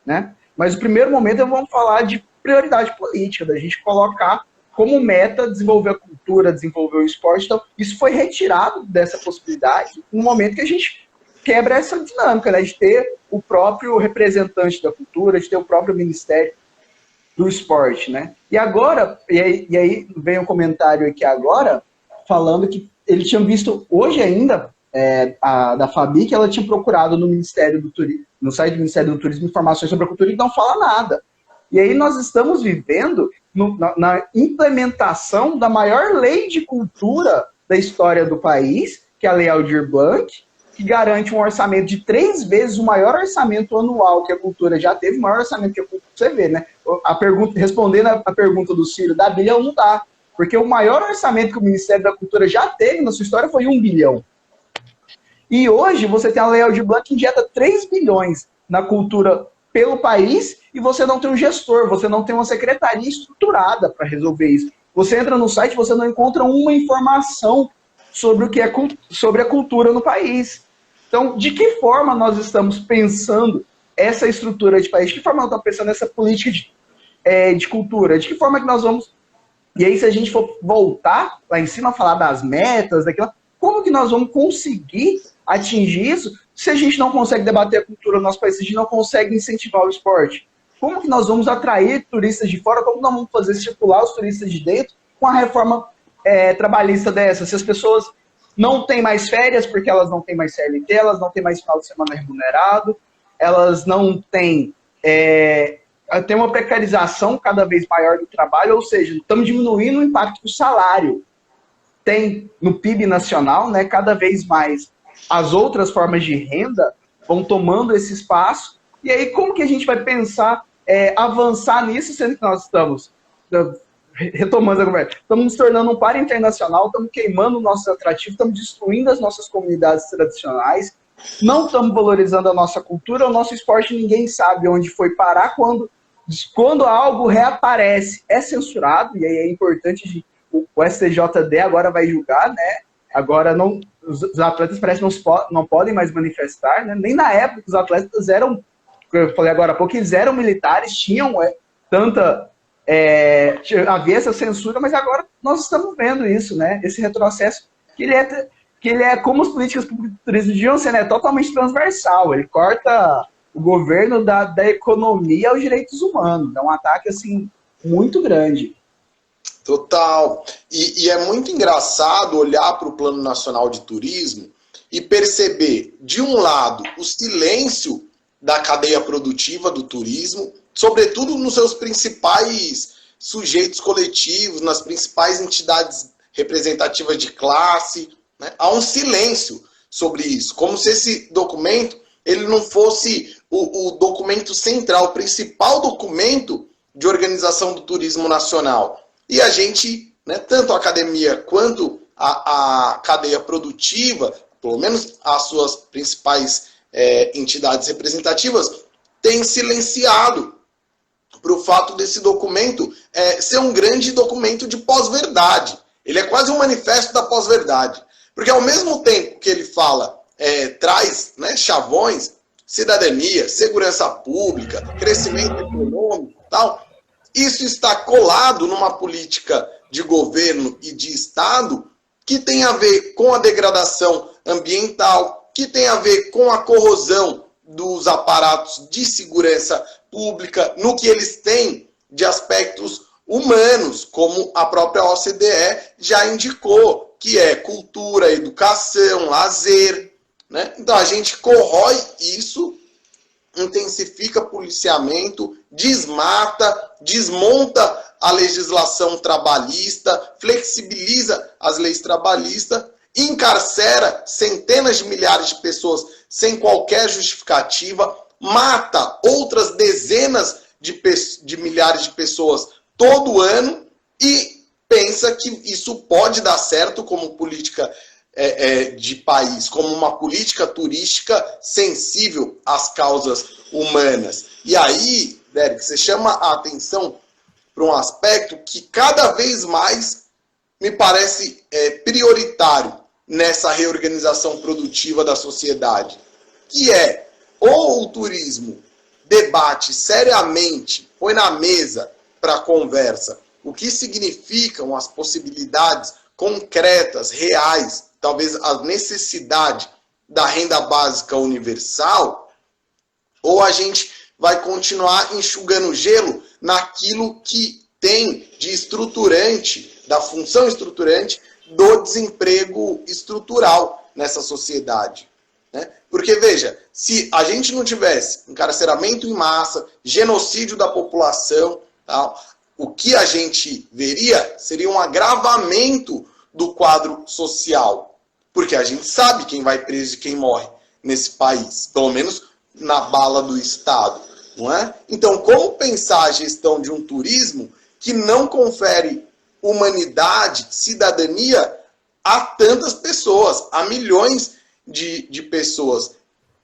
Né? Mas no primeiro momento vamos falar de prioridade política, da gente colocar como meta desenvolver a cultura, desenvolver o esporte. Então, isso foi retirado dessa possibilidade no momento que a gente quebra essa dinâmica, né, de ter o próprio representante da cultura, de ter o próprio Ministério do Esporte. Né? E agora, e aí vem um comentário aqui agora, falando que ele tinha visto, hoje ainda, da Fabi, que ela tinha procurado no Ministério do Turismo, no site do Ministério do Turismo, informações sobre a cultura e não fala nada. E aí nós estamos vivendo na implementação da maior lei de cultura da história do país, que é a Lei Aldir Blanc, que garante um orçamento de 3 vezes o maior orçamento anual que a cultura já teve, o maior orçamento que a cultura, você vê, né? Respondendo a pergunta do Ciro, dá bilhão? Não dá. Porque o maior orçamento que o Ministério da Cultura já teve na sua história foi 1 bilhão. E hoje você tem a Lei Aldir Blanc que injeta 3 bilhões na cultura pelo país e você não tem um gestor, você não tem uma secretaria estruturada para resolver isso. Você entra no site, você não encontra uma informação sobre o que é sobre a cultura no país. Então, de que forma nós estamos pensando essa estrutura de país? De que forma nós estamos pensando essa política de cultura? De que forma que nós vamos... E aí, se a gente for voltar lá em cima, falar das metas, daquilo, como que nós vamos conseguir atingir isso se a gente não consegue debater a cultura no nosso país, se a gente não consegue incentivar o esporte? Como que nós vamos atrair turistas de fora? Como nós vamos fazer circular os turistas de dentro com a reforma trabalhista dessa? Se as pessoas não têm mais férias porque elas não têm mais CLT, elas não têm mais final de semana remunerado, elas não têm... tem uma precarização cada vez maior do trabalho, ou seja, estamos diminuindo o impacto do salário. Tem no PIB nacional, né, cada vez mais as outras formas de renda vão tomando esse espaço. E aí, como que a gente vai pensar avançar nisso, sendo que nós estamos, retomando a conversa, estamos nos tornando um par internacional, estamos queimando nossos atrativos, estamos destruindo as nossas comunidades tradicionais, não estamos valorizando a nossa cultura, o nosso esporte ninguém sabe onde foi parar, quando algo reaparece, é censurado, e aí é importante, o STJD agora vai julgar, né? Agora os atletas parece que não podem mais manifestar, né? Nem na época os atletas eram, eu falei agora há pouco, eles eram militares, tinham havia essa censura, mas agora nós estamos vendo isso, né? Esse retrocesso, que ele é como as políticas públicas de turismo deviam ser, né? Totalmente transversal, ele corta o governo da economia aos direitos humanos, é um ataque, assim, muito grande. Total. E é muito engraçado olhar para o Plano Nacional de Turismo e perceber, de um lado, o silêncio da cadeia produtiva do turismo, sobretudo nos seus principais sujeitos coletivos, nas principais entidades representativas de classe, né? Há um silêncio sobre isso, como se esse documento ele não fosse o documento central, o principal documento de organização do turismo nacional. E a gente, né, tanto a academia quanto a cadeia produtiva, pelo menos as suas principais entidades representativas, têm silenciado para o fato desse documento ser um grande documento de pós-verdade. Ele é quase um manifesto da pós-verdade. Porque ao mesmo tempo que ele fala, traz, né, chavões, cidadania, segurança pública, crescimento econômico e tal, isso está colado numa política de governo e de Estado que tem a ver com a degradação ambiental, que tem a ver com a corrosão dos aparatos de segurança pública, no que eles têm de aspectos humanos, como a própria OCDE já indicou, que é cultura, educação, lazer, né? Então a gente corrói isso, intensifica policiamento, desmata, desmonta a legislação trabalhista, flexibiliza as leis trabalhistas, encarcera centenas de milhares de pessoas sem qualquer justificativa, mata outras dezenas de milhares de pessoas todo ano e pensa que isso pode dar certo como política de país, como uma política turística sensível às causas humanas. E aí, Derek, você chama a atenção para um aspecto que cada vez mais me parece prioritário nessa reorganização produtiva da sociedade, que é ou o turismo debate seriamente, põe na mesa para conversa o que significam as possibilidades concretas, reais, talvez a necessidade da renda básica universal, ou a gente vai continuar enxugando gelo naquilo que tem de estruturante, da função estruturante do desemprego estrutural nessa sociedade, né? Porque, veja, se a gente não tivesse encarceramento em massa, genocídio da população, tal, o que a gente veria seria um agravamento do quadro social. Porque a gente sabe quem vai preso e quem morre nesse país, pelo menos na bala do Estado, não é? Então, como pensar a gestão de um turismo que não confere humanidade, cidadania a tantas pessoas, a milhões de pessoas?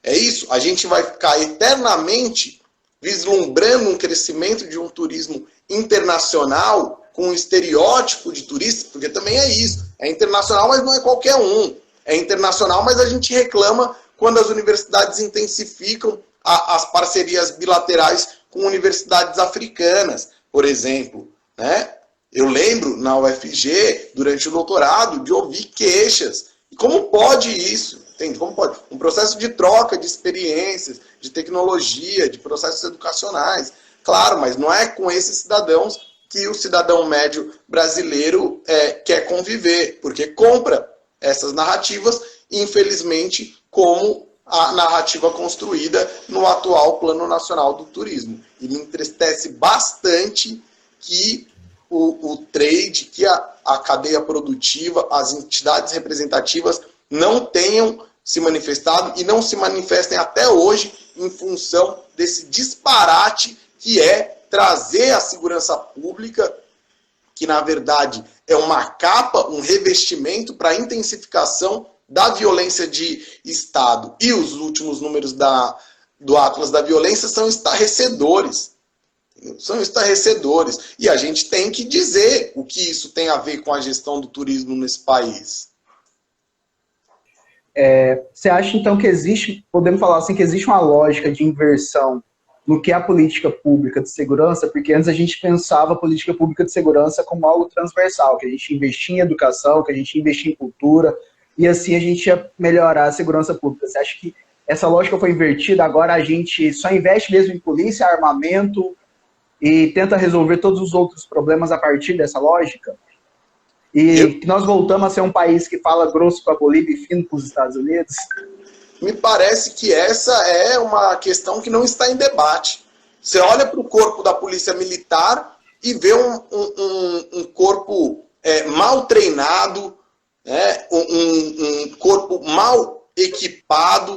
É isso, a gente vai ficar eternamente vislumbrando um crescimento de um turismo internacional com um estereótipo de turista, porque também é isso. É internacional, mas não é qualquer um. É internacional, mas a gente reclama quando as universidades intensificam as parcerias bilaterais com universidades africanas, por exemplo. Né? Eu lembro, na UFG, durante o doutorado, de ouvir queixas. E como pode isso? Entende? Como pode? Um processo de troca de experiências, de tecnologia, de processos educacionais. Claro, mas não é com esses cidadãos que o cidadão médio brasileiro quer conviver, porque compra essas narrativas, infelizmente, como a narrativa construída no atual Plano Nacional do Turismo. E me entristece bastante que o trade, que a cadeia produtiva, as entidades representativas não tenham se manifestado e não se manifestem até hoje em função desse disparate que é trazer a segurança pública, que na verdade é uma capa, um revestimento para a intensificação da violência de Estado. E os últimos números do Atlas da Violência são estarrecedores. São estarrecedores. E a gente tem que dizer o que isso tem a ver com a gestão do turismo nesse país. Você acha então que existe, podemos falar assim, que existe uma lógica de inversão no que é a política pública de segurança? Porque antes a gente pensava a política pública de segurança como algo transversal, que a gente investia em educação, que a gente investia em cultura, e assim a gente ia melhorar a segurança pública. Você acha que essa lógica foi invertida? Agora a gente só investe mesmo em polícia, armamento, e tenta resolver todos os outros problemas a partir dessa lógica? E que nós voltamos a ser um país que fala grosso com a Bolívia e fino com os Estados Unidos? Me parece que essa é uma questão que não está em debate. Você olha para o corpo da polícia militar e vê um corpo mal treinado, um corpo mal equipado,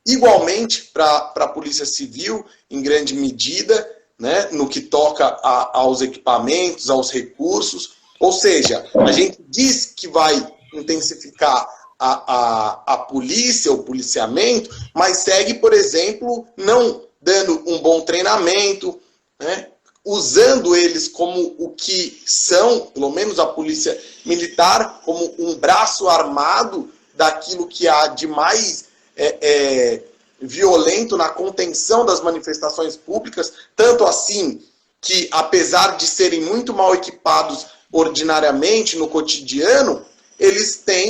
igualmente para a polícia civil, em grande medida, né, no que toca aos equipamentos, aos recursos. Ou seja, a gente diz que vai intensificar a polícia, o policiamento, mas segue, por exemplo, não dando um bom treinamento, né, usando eles como o que são, pelo menos a polícia militar, como um braço armado daquilo que há de mais violento na contenção das manifestações públicas, tanto assim que, apesar de serem muito mal equipados ordinariamente no cotidiano,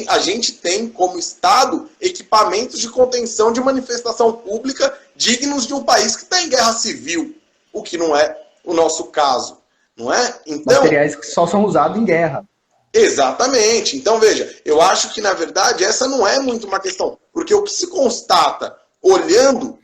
a gente tem como Estado equipamentos de contenção de manifestação pública dignos de um país que está em guerra civil, o que não é o nosso caso, não é? Então, materiais que só são usados em guerra. Exatamente. Então, veja, eu acho que, na verdade, essa não é muito uma questão, porque o que se constata, olhando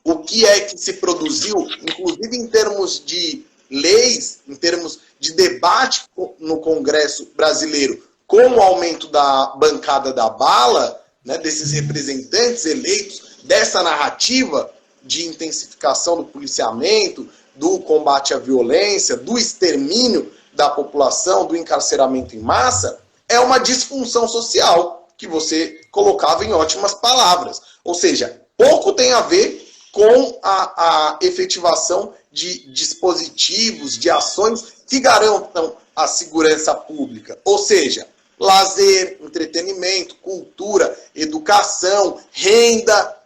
o que é que se produziu, inclusive em termos de leis, em termos de debate no Congresso brasileiro, com o aumento da bancada da bala, né, desses representantes eleitos, dessa narrativa de intensificação do policiamento, do combate à violência, do extermínio da população, do encarceramento em massa, é uma disfunção social, que você colocava em ótimas palavras. Ou seja, pouco tem a ver com a efetivação de dispositivos, de ações que garantam a segurança pública. Ou seja, lazer, entretenimento, cultura, educação, renda.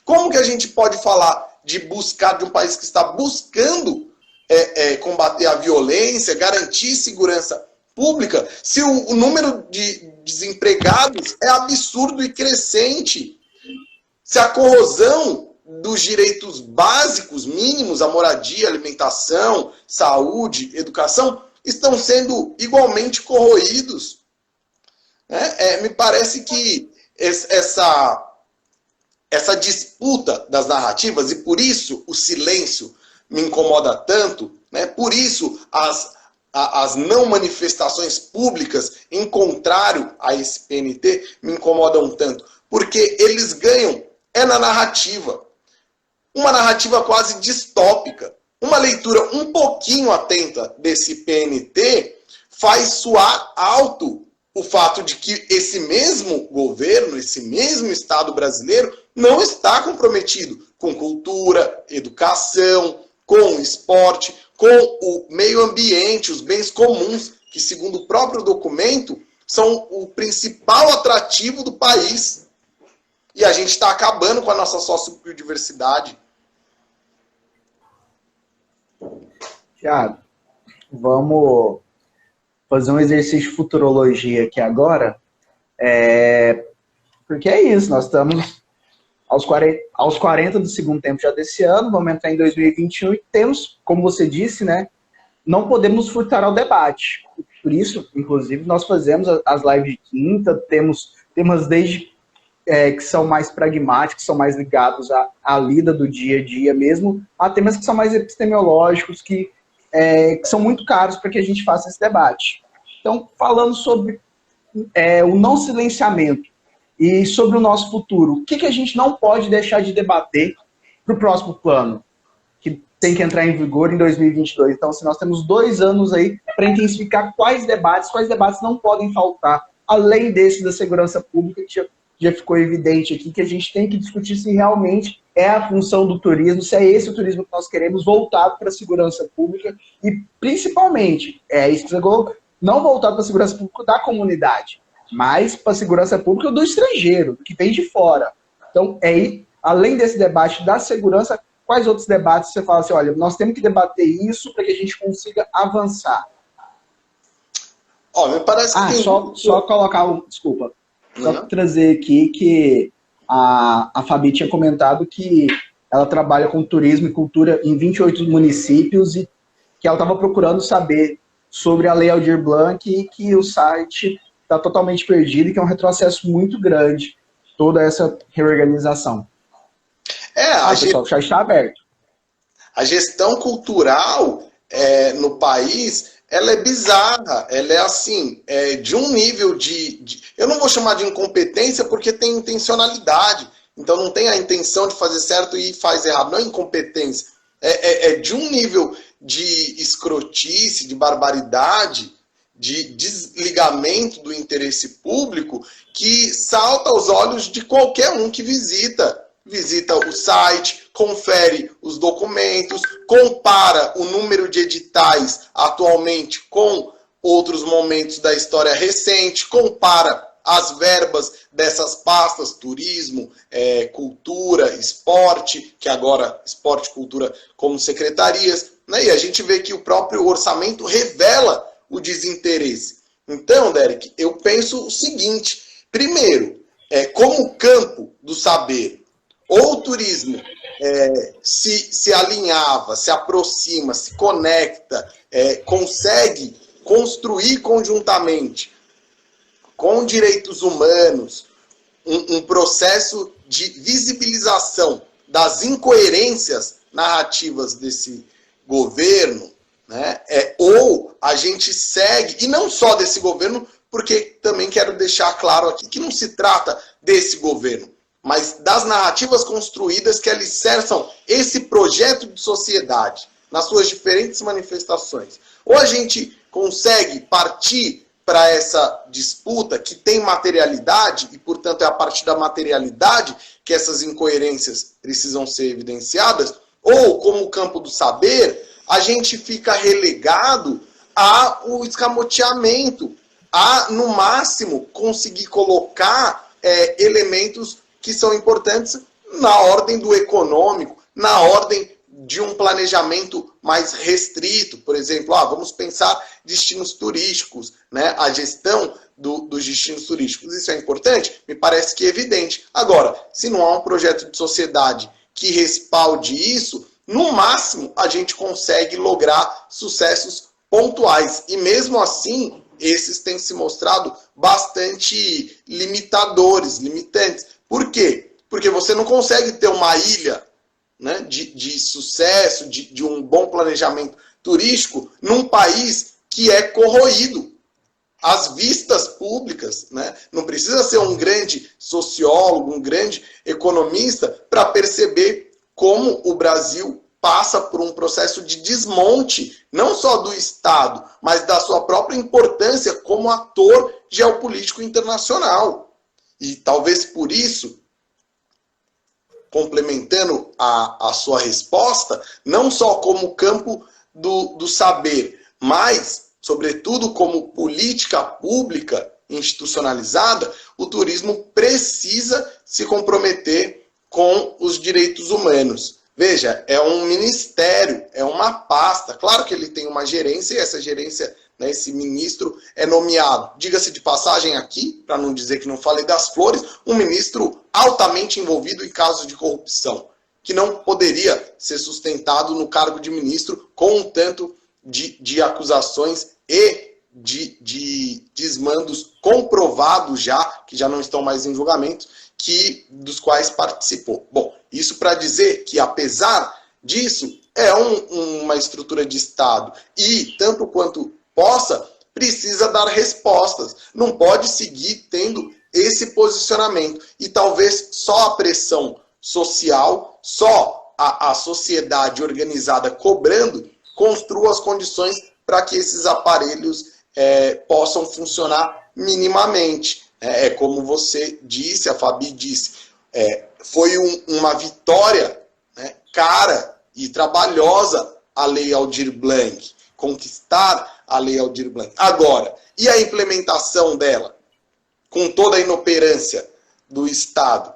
Como que a gente pode falar de um país que está buscando combater a violência, garantir segurança pública, se o número de desempregados é absurdo e crescente? Se a corrosão dos direitos básicos mínimos, a moradia, alimentação, saúde, educação, estão sendo igualmente corroídos. Me parece que essa disputa das narrativas, e por isso o silêncio me incomoda tanto, né? Por isso as não manifestações públicas em contrário a esse PNT me incomodam tanto? Porque eles ganham na narrativa. Uma narrativa quase distópica. Uma leitura um pouquinho atenta desse PNT faz soar alto o fato de que esse mesmo governo, esse mesmo Estado brasileiro, não está comprometido com cultura, educação, com o esporte, com o meio ambiente, os bens comuns, que, segundo o próprio documento, são o principal atrativo do país. E a gente está acabando com a nossa sociobiodiversidade. Tiago, vamos fazer um exercício de futurologia aqui agora. Porque é isso, nós estamos aos 40 do segundo tempo já desse ano, vamos entrar em 2021 e temos, como você disse, né, não podemos furtar ao debate. Por isso, inclusive, nós fazemos as lives de quinta, temos temas desde que são mais pragmáticos, que são mais ligados à lida do dia a dia mesmo, a temas que são mais epistemológicos, que são muito caros para que a gente faça esse debate. Então, falando sobre o não silenciamento e sobre o nosso futuro, o que a gente não pode deixar de debater para o próximo plano, que tem que entrar em vigor em 2022. Então, se nós temos 2 anos aí para intensificar quais debates não podem faltar, além desse da segurança pública, que já ficou evidente aqui, que a gente tem que discutir se realmente é a função do turismo, se é esse o turismo que nós queremos, voltado para a segurança pública e, principalmente, isso que você falou, não voltado para a segurança pública da comunidade, mas para a segurança pública do estrangeiro, que vem de fora. Então, além desse debate da segurança, quais outros debates você fala assim, olha, nós temos que debater isso para que a gente consiga avançar? Me parece que só colocar desculpa. Só trazer aqui que a Fabi tinha comentado que ela trabalha com turismo e cultura em 28 municípios e que ela estava procurando saber sobre a Lei Aldir Blanc e que o site está totalmente perdido e que é um retrocesso muito grande, toda essa reorganização. Pessoal, o chat está aberto. A gestão cultural no país, ela é bizarra, ela é assim, de um nível eu não vou chamar de incompetência porque tem intencionalidade, então não tem a intenção de fazer certo e faz errado, não é incompetência, é de um nível de escrotice, de barbaridade, de desligamento do interesse público que salta aos olhos de qualquer um que visita o site, confere os documentos, compara o número de editais atualmente com outros momentos da história recente, compara as verbas dessas pastas, turismo, cultura, esporte, que agora esporte e cultura como secretarias, né? E a gente vê que o próprio orçamento revela o desinteresse. Então, Derek, eu penso o seguinte, primeiro, como campo do saber, ou o turismo se alinhava, se aproxima, se conecta, consegue construir conjuntamente com direitos humanos um processo de visibilização das incoerências narrativas desse governo, né? Ou a gente segue, e não só desse governo, porque também quero deixar claro aqui que não se trata desse governo, mas das narrativas construídas que alicerçam esse projeto de sociedade nas suas diferentes manifestações. Ou a gente consegue partir para essa disputa que tem materialidade, e, portanto, é a partir da materialidade que essas incoerências precisam ser evidenciadas, ou, como campo do saber, a gente fica relegado ao escamoteamento, a, no máximo, conseguir colocar elementos que são importantes na ordem do econômico, na ordem de um planejamento mais restrito. Por exemplo, vamos pensar destinos turísticos, né? A gestão dos destinos turísticos. Isso é importante? Me parece que é evidente. Agora, se não há um projeto de sociedade que respalde isso, no máximo a gente consegue lograr sucessos pontuais. E mesmo assim, esses têm se mostrado bastante limitantes. Por quê? Porque você não consegue ter uma ilha, né, de sucesso, de um bom planejamento turístico, num país que é corroído. As vistas públicas, né? Não precisa ser um grande sociólogo, um grande economista para perceber como o Brasil passa por um processo de desmonte, não só do Estado, mas da sua própria importância como ator geopolítico internacional. E talvez por isso, complementando a sua resposta, não só como campo do saber, mas, sobretudo, como política pública institucionalizada, o turismo precisa se comprometer com os direitos humanos. Veja, é um ministério, é uma pasta. Claro que ele tem uma gerência, e essa gerência, né, esse ministro é nomeado, diga-se de passagem aqui, para não dizer que não falei das flores, um ministro altamente envolvido em casos de corrupção, que não poderia ser sustentado no cargo de ministro com um tanto de acusações e de desmandos comprovados já, que já não estão mais em julgamento, dos quais participou. Bom, isso para dizer que, apesar disso, é uma estrutura de Estado e, tanto quanto possa, precisa dar respostas. Não pode seguir tendo esse posicionamento. E talvez só a pressão social, só a sociedade organizada cobrando, construa as condições para que esses aparelhos possam funcionar minimamente. É como você disse, a Fabi disse, foi uma vitória, né, cara e trabalhosa a Lei Aldir Blanc, conquistar a Lei Aldir Blanc. Agora, e a implementação dela? Com toda a inoperância do Estado?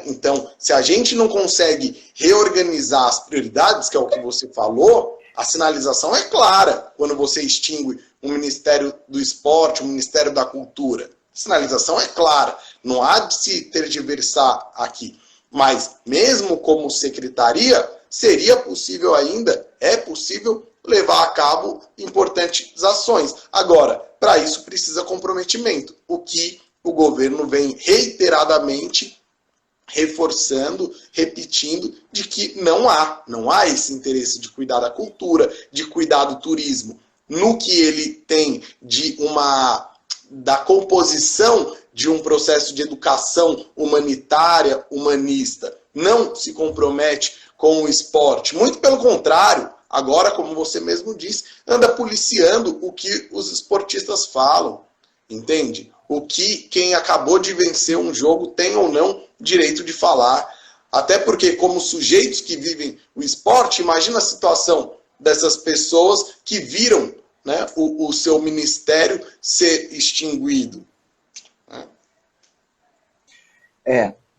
Então, se a gente não consegue reorganizar as prioridades, que é o que você falou, a sinalização é clara quando você extingue o Ministério do Esporte, o Ministério da Cultura. A sinalização é clara, não há de se tergiversar aqui. Mas, mesmo como secretaria, seria possível ainda, é possível levar a cabo importantes ações. Agora, para isso precisa comprometimento, o que o governo vem reiteradamente reforçando, repetindo, de que não há esse interesse de cuidar da cultura, de cuidar do turismo, no que ele tem da composição de um processo de educação humanitária, humanista, não se compromete com o esporte. Muito pelo contrário, agora, como você mesmo disse, anda policiando o que os esportistas falam, entende? O que quem acabou de vencer um jogo tem ou não direito de falar. Até porque, como sujeitos que vivem o esporte, imagina a situação dessas pessoas que viram, né, o seu ministério ser extinguido.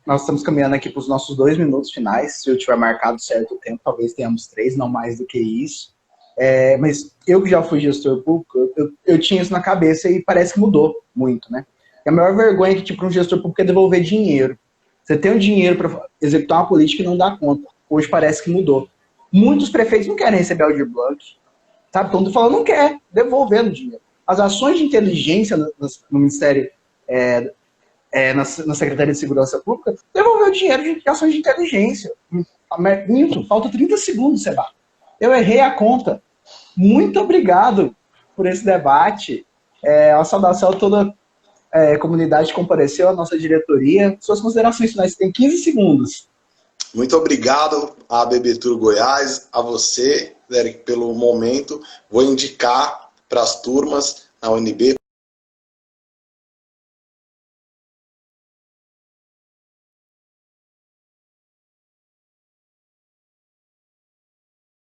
Nós estamos caminhando aqui para os nossos 2 minutos finais. Se eu tiver marcado certo o tempo, talvez tenhamos 3, não mais do que isso. Mas eu que já fui gestor público, eu tinha isso na cabeça e parece que mudou muito, né? A maior vergonha que para um gestor público é devolver dinheiro. Você tem o dinheiro para executar uma política e não dá conta. Hoje parece que mudou. Muitos prefeitos não querem receber o Aldir Blanc, sabe? Todo mundo falando, não quer, devolvendo dinheiro. As ações de inteligência no Ministério, na Secretaria de Segurança Pública, devolveu dinheiro de ações de inteligência. Minto, falta 30 segundos, Seba. Eu errei a conta. Muito obrigado por esse debate. Uma saudação a toda a comunidade que compareceu, a nossa diretoria. Suas considerações finais, tem 15 segundos. Muito obrigado à BB Tour Goiás, a você, Derek, pelo momento. Vou indicar para as turmas na UNB